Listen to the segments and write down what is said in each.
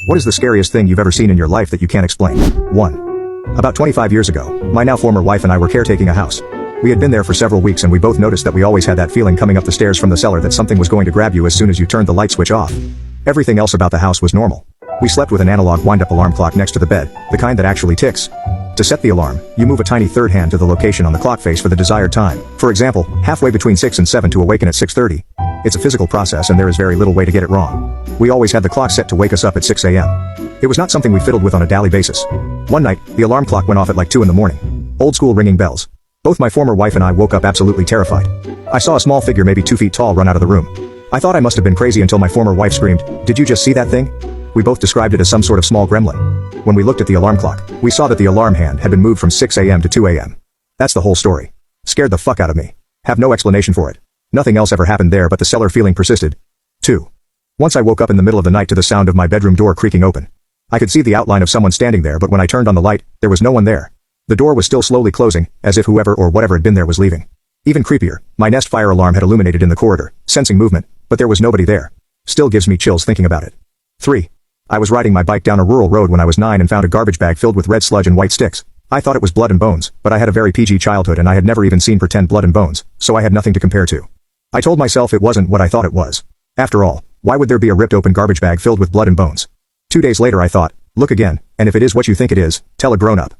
What is the scariest thing you've ever seen in your life that you can't explain? 1. About 25 years ago, my now former wife and I were caretaking a house. We had been there for several weeks and we both noticed that we always had that feeling coming up the stairs from the cellar that something was going to grab you as soon as you turned the light switch off. Everything else about the house was normal. We slept with an analog wind-up alarm clock next to the bed, the kind that actually ticks. To set the alarm, you move a tiny third hand to the location on the clock face for the desired time. For example, halfway between 6 and 7 to awaken at 6:30. It's a physical process and there is very little way to get it wrong. We always had the clock set to wake us up at 6 a.m. It was not something we fiddled with on a daily basis. One night, the alarm clock went off at like 2 in the morning. Old school ringing bells. Both my former wife and I woke up absolutely terrified. I saw a small figure maybe 2 feet tall run out of the room. I thought I must have been crazy until my former wife screamed, "Did you just see that thing?" We both described it as some sort of small gremlin. When we looked at the alarm clock, we saw that the alarm hand had been moved from 6 a.m. to 2 a.m. That's the whole story. Scared the fuck out of me. Have no explanation for it. Nothing else ever happened there but the cellar feeling persisted. 2. Once I woke up in the middle of the night to the sound of my bedroom door creaking open. I could see the outline of someone standing there, but when I turned on the light, there was no one there. The door was still slowly closing, as if whoever or whatever had been there was leaving. Even creepier, my Nest fire alarm had illuminated in the corridor, sensing movement, but there was nobody there. Still gives me chills thinking about it. 3. I was riding my bike down a rural road when I was 9 and found a garbage bag filled with red sludge and white sticks. I thought it was blood and bones, but I had a very PG childhood and I had never even seen pretend blood and bones, so I had nothing to compare to. I told myself it wasn't what I thought it was. After all, why would there be a ripped open garbage bag filled with blood and bones? 2 days later I thought, look again, and if it is what you think it is, tell a grown-up.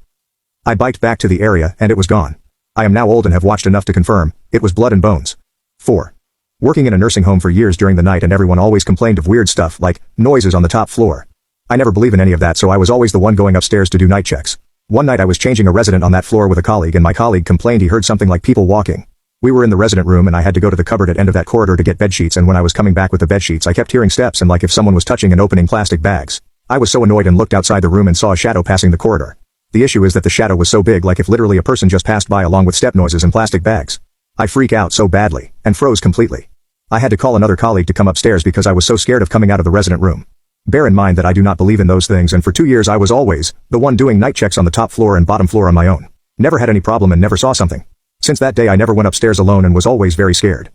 I biked back to the area and it was gone. I am now old and have watched enough to confirm, it was blood and bones. 4. Working in a nursing home for years during the night and everyone always complained of weird stuff like noises on the top floor. I never believe in any of that, so I was always the one going upstairs to do night checks. One night I was changing a resident on that floor with a colleague and my colleague complained he heard something like people walking. We were in the resident room and I had to go to the cupboard at end of that corridor to get bedsheets, and when I was coming back with the bedsheets I kept hearing steps and like if someone was touching and opening plastic bags. I was so annoyed and looked outside the room and saw a shadow passing the corridor. The issue is that the shadow was so big, like if literally a person just passed by along with step noises and plastic bags. I freak out so badly, and froze completely. I had to call another colleague to come upstairs because I was so scared of coming out of the resident room. Bear in mind that I do not believe in those things, and for 2 years I was always the one doing night checks on the top floor and bottom floor on my own. Never had any problem and never saw something. Since that day I never went upstairs alone and was always very scared.